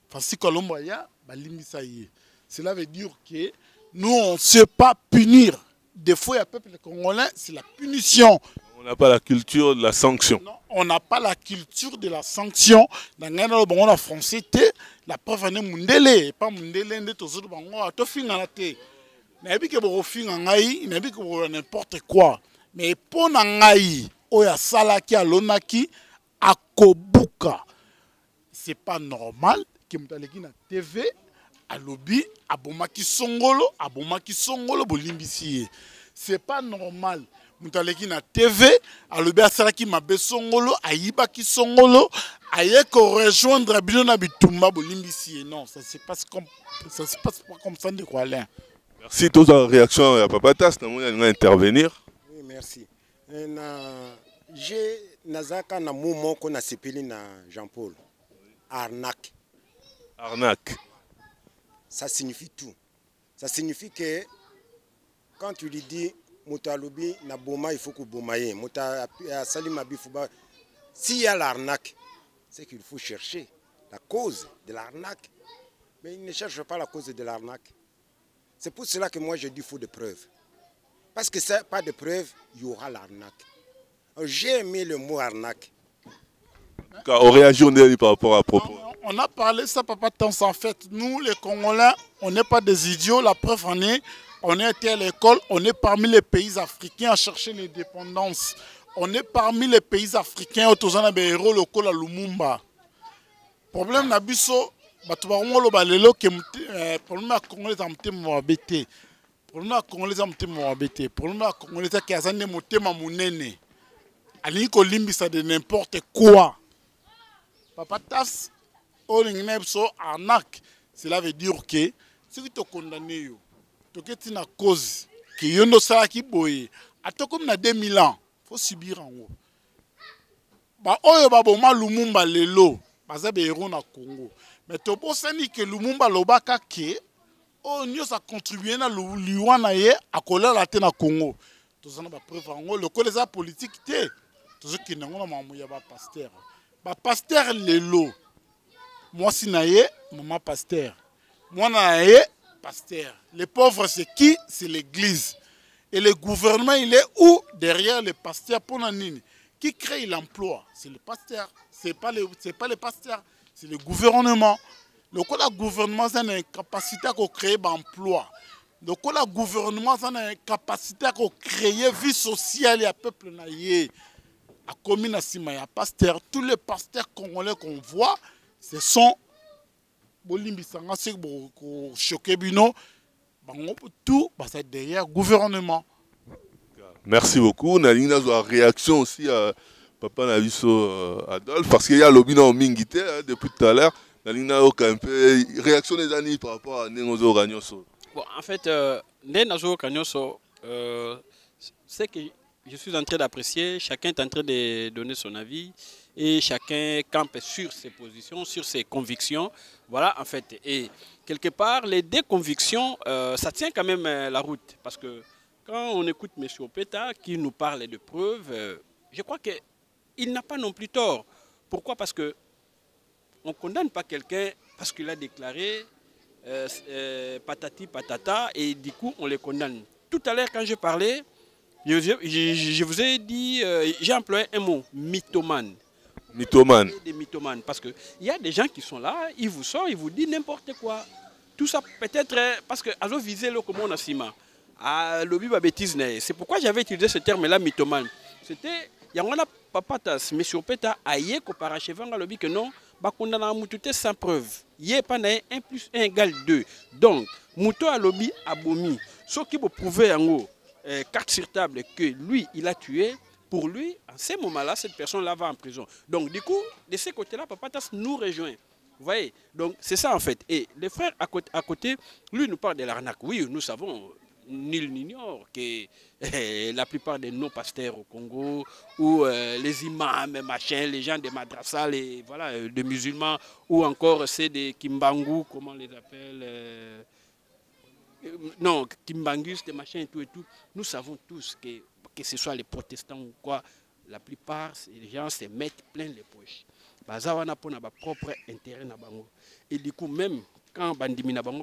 Francis Kalomba ya balimbisa ye. Cela veut dire que nous on ne sait pas punir. Des fois, il y a peuple congolais, c'est la punition. On n'a pas la culture de la sanction. Non, on n'a pas la culture de la sanction. Dans le français, la preuve est mundele, pas mundele, n'est tout autres bango, à tout fin à la tête. N'a pas que vous fin en aïe, n'a pas que vous n'importe quoi. Mais pour n'aïe, oya salaki alonaki akobuka. C'est pas normal que m'taleki na TV. Alobi, abomaki songolo bolimbisi. C'est pas normal. Moutaleki na TV, alobi asalaki mabe songolo, ayibaki songolo, ayeko rejoindre bino na bitumba bolimbisi. Non, ça se passe pas comme ça de quoi là. Merci toute la réaction à Papa Tas, nous allons intervenir. Oui, merci. J'ai nazaka na mouvement qu'on a sépilé na Jean-Paul. Arnaque. Arnaque. Ça signifie tout. Ça signifie que quand tu lui dis Moutalobi na boma, il faut que bomaye. S'il y a l'arnaque, c'est qu'il faut chercher la cause de l'arnaque. Mais il ne cherche pas la cause de l'arnaque. C'est pour cela que moi je dis qu'il faut des preuves. Parce que ça, pas de preuves, il y aura l'arnaque. J'ai aimé le mot arnaque. Car on réagit par rapport à propos. On a parlé ça, Papa Tans. En fait, nous, les Congolais, on n'est pas des idiots. La preuve en est, on est été à l'école, on est parmi les pays africains à chercher l'indépendance. On est parmi les pays africains autour de héros locaux à Lumumba. Problème nabiso, batubarongolo balelo que problème à Congolais amte moabete. Problème à Congolais amte moabete. Problème à Congolais qui a zane motema munene. Ali ko limbisa de n'importe quoi. Papa Tas. Arnaque, cela veut dire que si tu es condamné, tu es une cause qui est une qui boye. À toi comme na 2000 ans, il faut subir en haut. Ba oyo ba boma Lumumba lelo, baza be héros na Congo. Mais tu penses que Lumumba lobaka ke o nyo ça contribuer na liwana ye a kola la te na Congo. Tu as ba preuve en haut, le collège politique té. Tu sais que nango na mamuya ba pasteur. Ba pasteur lelo. Moi, si naïe, maman pasteur. Moi, naïe, pasteur. Les pauvres, c'est qui? C'est l'église. Et le gouvernement, il est où? Derrière les pasteurs pour l'année. Qui crée l'emploi? C'est le pasteur. Ce n'est pas le pasteur. C'est le gouvernement. Le gouvernement, c'est une capacité à créer l'emploi. Le gouvernement, c'est une capacité à créer vie sociale et à peuple naïe. À commune à Simaya, pasteur. Tous les pasteurs congolais qu'on voit, ce sont tout derrière le gouvernement. Merci beaucoup. Nous avons une réaction aussi à Papa Naviso Adolphe, parce qu'il y a l'objet en mingité depuis tout à l'heure. Nous avons un peu réaction des années par rapport à Nengozo Ranyoso. Bon, en fait, Nengozo Ranyoso, c'est que je suis en train d'apprécier, chacun est en train de donner son avis. Et chacun campe sur ses positions, sur ses convictions. Voilà, en fait. Et quelque part, les deux convictions, ça tient quand même la route. Parce que quand on écoute M. Opeta qui nous parle de preuves, je crois qu'il n'a pas non plus tort. Pourquoi? Parce qu'on ne condamne pas quelqu'un parce qu'il a déclaré patati patata, et du coup on les condamne. Tout à l'heure quand je parlais, je vous ai dit, j'ai employé un mot, mythomane. Mythomane. Des mythomanes, parce qu'il y a des gens qui sont là, ils vous sortent, ils vous disent n'importe quoi. Tout ça peut-être parce que alors viser le comment on a ciment. Ah, lobby ba bêtise. C'est pourquoi j'avais utilisé ce terme-là, mythomane. C'était, il y a un papatas, mais sur peta, aïe, qu'on parachevant lobby que non, bah qu'on a moutouté sans preuve. Yé pas 1 plus 1 égale 2. Donc, mouton à lobby abomi. Ce qui vous prouver en haut, carte sur table, que lui, il a tué. Pour lui, en ce moment-là, cette personne-là va en prison. Donc, du coup, de ce côté-là, Papatas nous rejoint. Vous voyez? Donc, c'est ça en fait. Et les frères à côté, lui nous parle de l'arnaque. Oui, nous savons, nul n'ignore que la plupart des non-pasteurs au Congo, ou les imams, machin, les gens des madrasas, voilà, des musulmans, ou encore c'est des Kimbangu, comment on les appelle non, Kimbangus, des machins et tout. Nous savons tous que ce soit les protestants ou quoi, la plupart, les gens se mettent plein les poches. Bazawana pour leur propre intérêt. Et du coup, même quand Bandimi Nabango,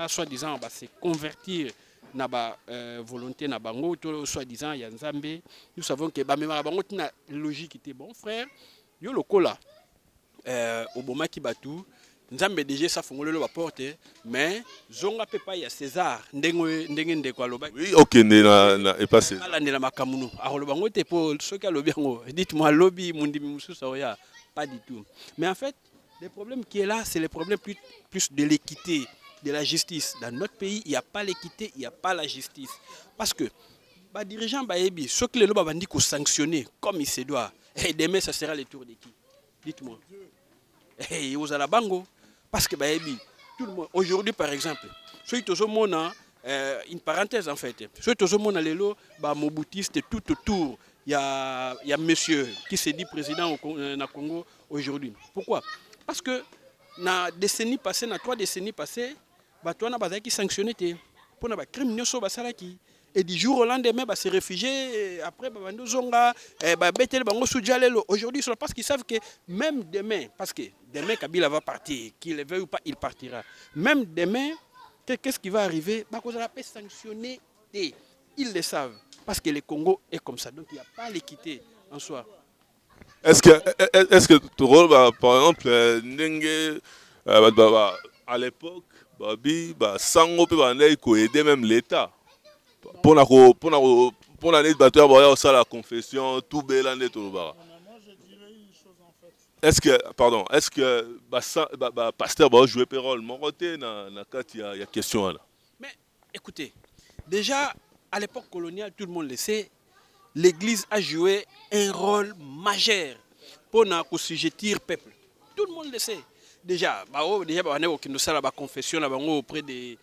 soi-disant, va se convertir dans la volonté Nabango, soi-disant, Yanzambe, nous savons que Nabango a une logique qui était bon, frère. Yo le cola, au Boma Kibatu. Nzambe déjà ça fongole le porte mais zonga pe pa ya César ndenge kwa loba oui OK na et passé ala ndela makamunu akoloba ngote po soki alobi ngo dites-moi lobby mundimi mususa oya pas du tout mais en fait le problème qui est là c'est le problème plus de l'équité de la justice dans notre pays il y a pas l'équité il y a pas la justice parce que ba dirigeant ba yebi soki le loba bandi ko sanctionner comme il se doit et demain ça sera le tour de qui dites-moi et aux alabango parce que tout le monde aujourd'hui par exemple ceux qui ont une parenthèse en fait ceux qui ont lelo moboutiste tout autour il y a monsieur qui s'est dit président au Congo aujourd'hui pourquoi parce que na décennie passée na 3 décennies passées bato na bazaki sanctionné pour na ba crime nyoso basalaki et du jour au lendemain, se réfugier, après, aujourd'hui, c'est parce qu'ils savent que même demain, parce que demain, Kabila va partir, qu'il le veuille ou pas, il partira. Même demain, qu'est-ce qui va arriver? On va sanctionner, ils le savent, parce que le Congo est comme ça, donc il n'y a pas l'équité en soi. Est-ce que ton rôle, par exemple, à l'époque, Sango peut aider même l'État? Pour l'année de la confession, tout belande tout le bar. Est-ce que pasteur va jouer un rôle? Mon côté, il y a question là. Mais écoutez, déjà à l'époque coloniale, tout le monde le sait, l'Église a joué un rôle majeur pour assujettir le peuple. Tout le monde le sait. Déjà, on a la confession auprès des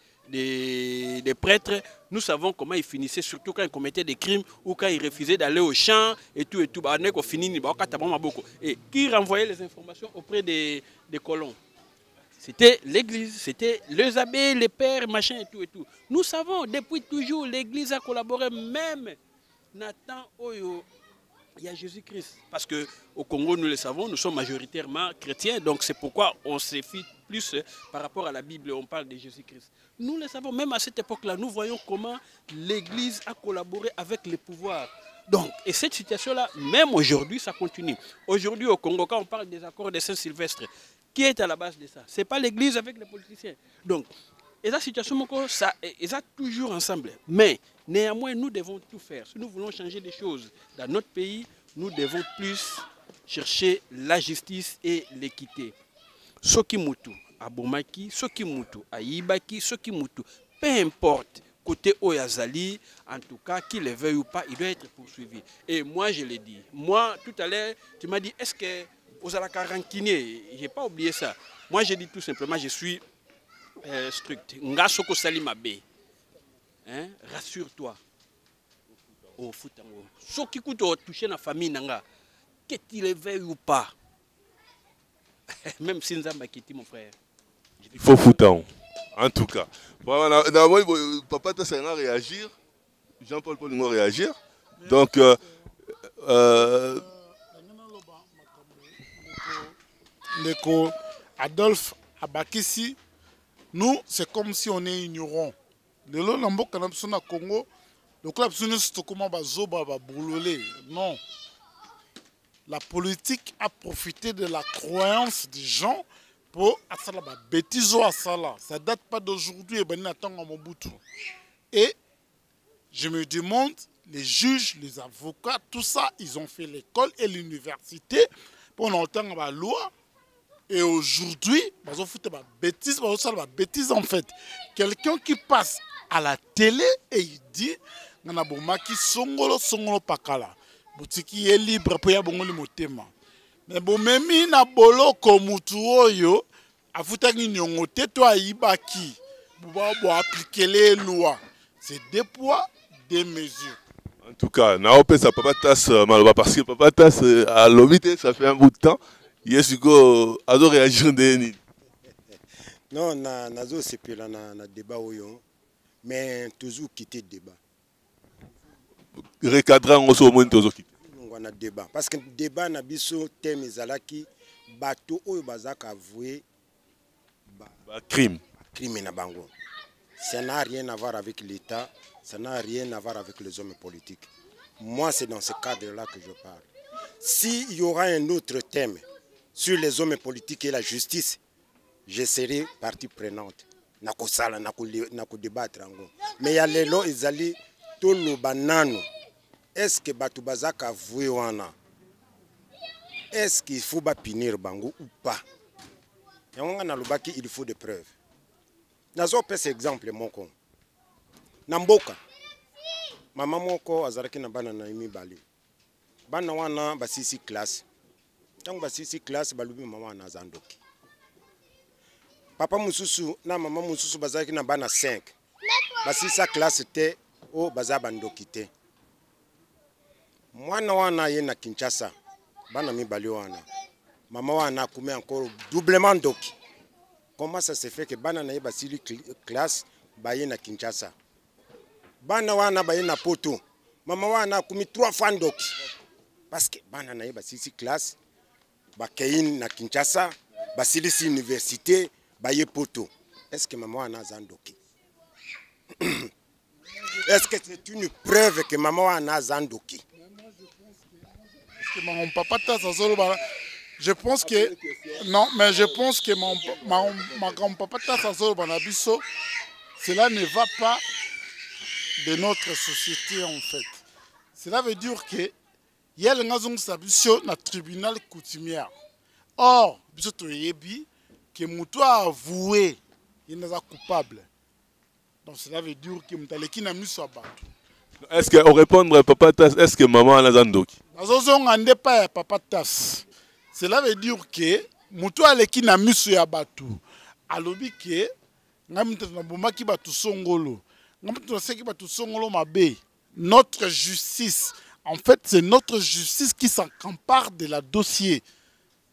prêtres, nous savons comment ils finissaient, surtout quand ils commettaient des crimes ou quand ils refusaient d'aller au champ et tout. Et qui renvoyait les informations auprès des colons? C'était l'église, c'était les abbés, les pères, machin et tout. Nous savons, depuis toujours, l'église a collaboré même Nathan Oyo. Il y a Jésus-Christ. Parce qu'au Congo, nous le savons, nous sommes majoritairement chrétiens. Donc c'est pourquoi on se fie plus par rapport à la Bible. On parle de Jésus-Christ. Nous le savons, même à cette époque-là, nous voyons comment l'Église a collaboré avec les pouvoirs. Donc, et cette situation-là, même aujourd'hui, ça continue. Aujourd'hui, au Congo, quand on parle des accords de Saint-Sylvestre, qui est à la base de ça? Ce n'est pas l'Église avec les politiciens. Donc, et la situation, ça, ils sont toujours ensemble. Mais néanmoins, nous devons tout faire. Si nous voulons changer des choses dans notre pays, nous devons plus chercher la justice et l'équité. Soki mutu à Bomaki, Soki mutu à Yibaki, Soki mutu, peu importe, côté Oyazali, en tout cas, qu'il le veuille ou pas, il doit être poursuivi. Et moi, je l'ai dit. Moi, tout à l'heure, tu m'as dit, est-ce que vous allez rancunier? Je n'ai pas oublié ça. Moi, j'ai dit tout simplement, je suis strict. Nga soko salima be. Hein? Rassure-toi. Au Foutango. Ce qui coûte toucher la famille nanga, que tu le veuilles ou pas. Même si Nzamba quitte mon frère. Il faut Foutango. En tout cas. Papa tu sais réagir. Jean-Paul Paul va réagir. Donc Ndeko Adolphe Abakissi Nous, c'est comme si on est ignorant. Le Lambo Kanabsona Congo, le club c'est comment Bazoba va brûler. Non. La politique a profité de la croyance des gens pour faire la bêtise à Sala. Ça ne date pas d'aujourd'hui et ben attend à Mobutu. Et je me demande, les juges, les avocats, tout ça, ils ont fait l'école et l'université pour entendre la loi. Et aujourd'hui, ils ont fait la bêtise en fait. Quelqu'un qui passe à la télé et il dit, Nanabomaki songolo songolo pakala. Boutique est libre pour y avoir le motema. Mais bon, même na bolo comme mutu oyo, afuta ni nyongote to aibaki. Bo appliquer les lois. C'est deux poids, deux mesures. En tout cas, Naope ça papa tasse maloba parce que papa tasse à l'obité ça fait un bout de temps. Yesugo ado réagir de non nazo sepela na débat oyo mais toujours quitter débat. Recadrant aussi au moins toujours quitter. On a débat parce que débat na biso thème ezalaki bato oyo bazaka avouer crime na bango. Ça n'a rien à voir avec l'État, ça n'a rien à voir avec les hommes politiques. Moi, c'est dans ce cadre-là que je parle. S'il y aura un autre thème sur les hommes politiques et la justice, je serai partie prenante. Nakosala, nako débattre. Mais il y a les lois, ils allaient tout le banano. Est-ce que Batou Bazaka avoué wana? Est-ce qu'il faut punir Bango ou pas? Il faut des preuves. Nazo pese exemple moko. Namboka. Mama moko azaraki na bana na imi bali. Bana wana basisi classe. Tango basisi classe balubi mama wana azandoki. Papa mususu na mama mususu bazaraki na bana 5. Basisa classe te o bazabandoki te. Mwana wana ye na Kinshasa. Bana mi bali wana. Mama wana akume encore doublement doki. Comment ça se fait que bana na basili classe baye na Kinshasa? Bana wana baye na Poto. Mama wana akumi 3 fois doki. Parce que bana na basili classe bakayin na Kinshasa, basili si université baye Poto. Est-ce que maman wana zandoki? Est-ce que c'est une preuve que maman wana zandoki? Je pense que non, mais je pense que ma grand-papa cela ne va pas de notre société en fait. Cela veut dire que il y a un tribunal coutumier. Or, que Moutou a avoué qu'il est coupable. Donc cela veut dire que Moutaleki n'a mis sur battu. Est-ce qu'on répondre papa tas, est-ce que maman a zandoki? Pas papa tas. Cela veut dire que Moutou aleki na miso ya batu. Alobi ke ngamito na bomaki batu songolo. Ngamito seki batu songolo mabe. Notre justice, en fait, c'est notre justice qui s'encempare de la dossier.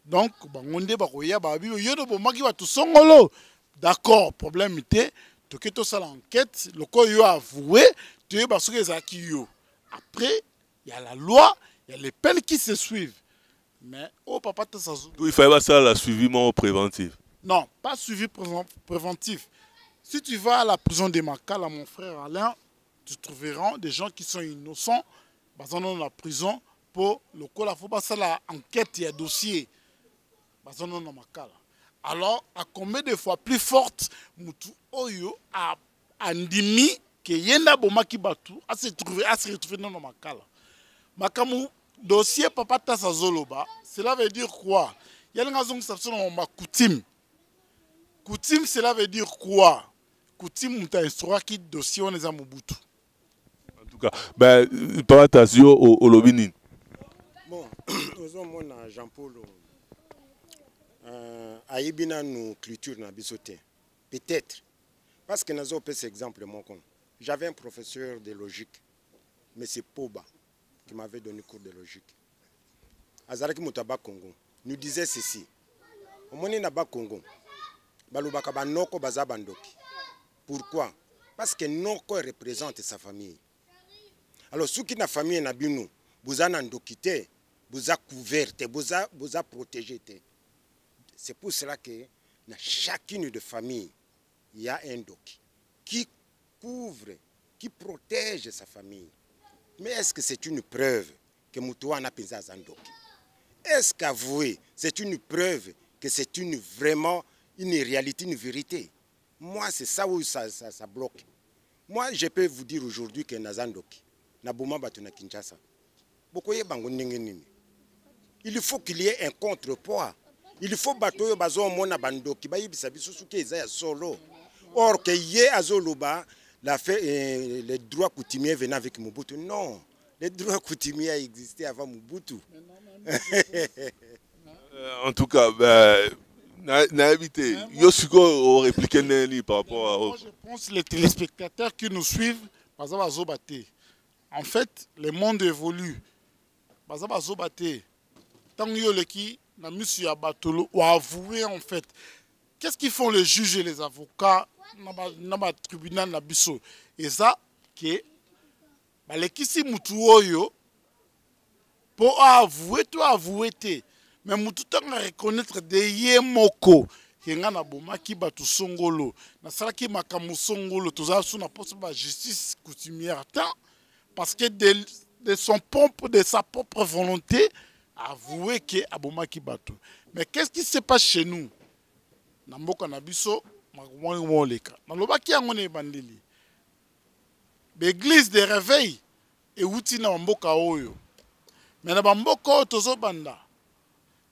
Donc bangonde bakoya babi yodo bomaki batu songolo. D'accord, problème était que tout ça l'enquête, le corps yo avoué, tu es parce que ça qui yo. Après, il y a la loi, il y a les peines qui se suivent. Mais oh papa il fallait pas ça la suiviment préventif. Non, pas suivi préventif. Si tu vas à la prison de Makala, mon frère Alain, tu trouveras des gens qui sont innocents dans la prison pour le coup la faut pas ça la enquête et dossier dans Makala. Alors à combien de fois plus forte mutu oyo a andimi que yenda bomaki batu à se retrouver dans Makala. Makamu dossier papa tasa zoloba, cela veut dire quoi? Il y a une raison ma coutume. Coutume, cela veut dire quoi? Coutume, c'est un histoire qui dossier on est à Mobutu. En tout cas, ben papa tasa au lobinin. Bon, nous avons Jean-Paul. Aïbina nous culture na bisoté. Peut-être. Parce que nous avons cet exemple. J'avais un professeur de logique, M. Poba, qui m'avait donné cours de logique. Azaraki Moutaba Congo nous disait ceci. Au moment où Congo, balubaka ba noko bazabandoki. Pourquoi? Parce que noko représente sa famille. Alors ceux qui na famille na binu, vous en ndokité, vous a couverte, vous a protégé. C'est pour cela que dans chacune de famille, il y a un doki qui couvre, qui protège sa famille. Mais est-ce que c'est une preuve que Moutouan a pensé à Zandoki? Est-ce qu'avouer, c'est une preuve que c'est vraiment une réalité, une vérité? Moi, c'est ça où ça bloque. Moi, je peux vous dire aujourd'hui que Nazandoki, Nabouma Batuna Kinshasa, il faut qu'il y ait un contrepoids. Il faut batoyo bazo mona bandoki ba yibisa bisusu ke za solo. Or que yé azoloba la fait les droits coutumiers venant avec Mobutu. Non, les droits coutumiers existaient avant Mobutu. En tout cas, Yosuko aurait répliqué par rapport à... Moi, je pense que les téléspectateurs qui nous suivent, en fait, le monde évolue. Tant que na monsieur Abatolo ou avoué en fait. Qu'est-ce qu'ils font les juges et les avocats dans le tribunal na biso? Et ça que les kisi mutu oyo pour avouer tout avouer te mais mutu tanga reconnaître de yemoko kenga na boma ki batu songolo na sala ki makamu songolo toza sous na poste ba justice coutumière tant parce que de sa propre volonté avouer que aboma ki bato. Mais qu'est-ce qui se passe chez nous? Namboka nabiso makumwa leka. Nalobaki yango ne bandeli. L'église de réveil et outi na mboka oyo. Mais na bamboko tozo banda.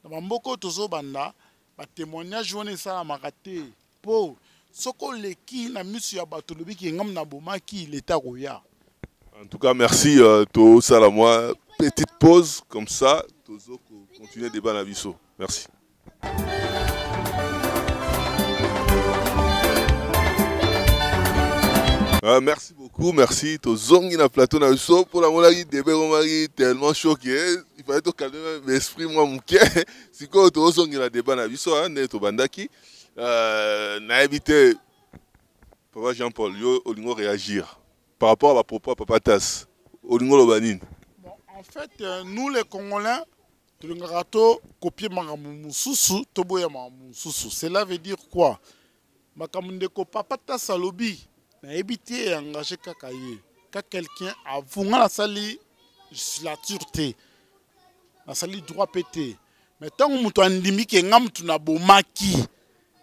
Na bamboko tozo banda ba témoignage wone sala makate po soko leki na misu ya bato lobiki ngam na bomaki l'état roya. En tout cas, merci to sala moi. Petite pause comme ça. Tozo continuer le débat na biso. Merci. Merci beaucoup, merci. Tozongi na plateau na biso pour la molagi débat romari tellement choqué. Il fallait te calmer l'esprit moi mouké. Si quoi tozongi na débat na biso ne to bandaki na évité Papa Jean-Paul yo olingo réagir par rapport à ma propos Papa Tas olingo lobanine. En fait, nous les Congolais, cela veut dire quoi? Papa Salobi n'a évité engagé Kakaye. Quand quelqu'un a voulu la sali la sûreté, la sali droit pété. Mais tant que nous limite que ngam tuna bomaki,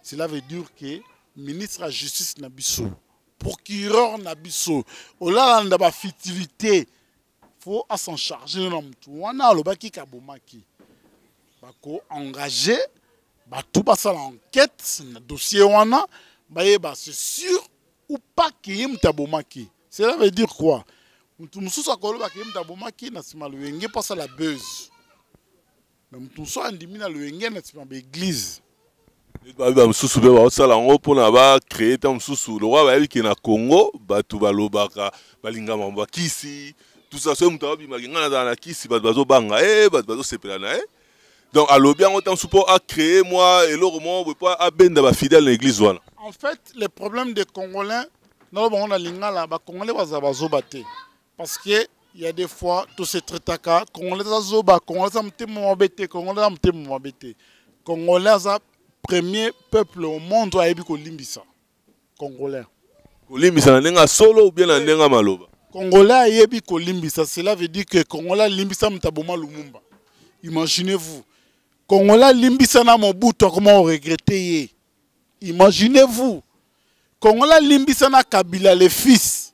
cela veut dire que ministre de la justice nabiso, procureur nabiso, ola la ba futilité. Faut s'en charger on a le baki kabomaki bako engagé ba tout basa l'enquête na dossier wana ba c'est sûr ou pas que yim tabomaki. Cela veut dire quoi? Mutu mususu akolo ba yim tabomaki na sima luenge pasa la buzz mais mutu so andimi na luenge na sima ba église ba mususu be ba sala ngo pona ba créer tam mususu le roi ba yiki na Congo ba tu ba lobaka balinga mamba kisi. Tout ça, c'est un peu de donc, à l'objet, on a support à créer, moi, et l'autre, on ne peut pas à fidèle à l'église. En fait, le problème des Congolais, on a l'ingala, les Congolais vont battre. Parce qu'il y a des fois, tout ce traitaka, Congolais zoba, Congolais ont Congolais Congolais, premier peuple au monde à Ebiko Limbisa. Congolais. Limbisa, n'est-ce solo ou bien n'est-ce maloba? Congolais yebi ko limbisa, cela veut dire que Congolais limbisa mtaboma Lumumba. Imaginez-vous. Congolais limbisa na Mobutu comment on regrettait. Imaginez-vous. Congolais limbisa na Kabila les fils.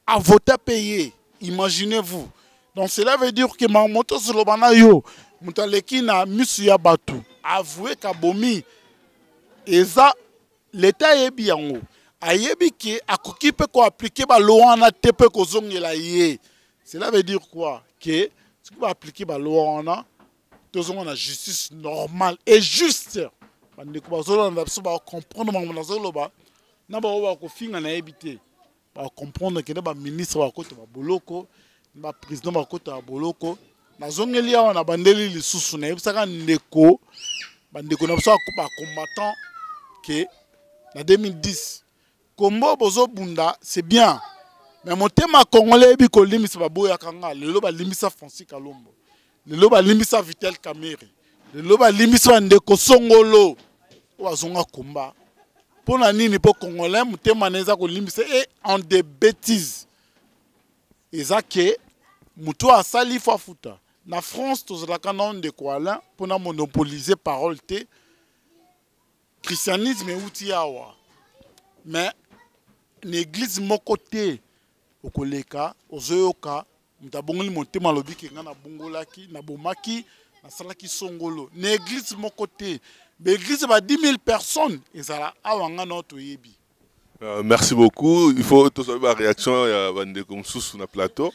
A voté payé. Imaginez-vous. Donc cela veut dire que Mamoto Solobana yo mutaleki na misu ya batu. Avoué kabomi. Et ça l'état yebi yango. Ayebi ki akoki pe ko appliquer ba loi na tepe ko zongela ye. Cela veut dire quoi? Que si tu vas appliquer la loi na tozonga na justice normale et juste. Bande ko bazolo na biso ba comprendre na zolo ba na ba wa ko finga na ebité. Ba comprendre que ba ministre ba kota ba boloko, ba président ba kota ba boloko. Na zongeli ya na bandeli lisusu na ebisaka ndeko. Bandeko na biso ba combattant que na 2010 Kombo bozo bunda, c'est bien. Mais mon thème congolais bi ko limisa baboya kanga, lelo ba limisa Francis Kalombo. Lelo ba limisa Vital Kamerhe. Lelo ba limisa ndeko Songolo. Wazonga komba. Pour la nini pour Congolais, mutema neza ko limbisa et en des bêtises. Ezake muto asali fa futa. Na France tozalaka na de kwala pour na monopoliser parole te. Christianisme outi awa. Mais l'église moko te okoleka ozoyoka mutabongoli motema lobi ke nga na bongolaki na bomaki na salaki songolo. L'église moko te. L'église va 10 000 personnes et ça là awanga notre yebi. Merci beaucoup. Il faut tous avoir réaction à Bande comme sous sur le plateau.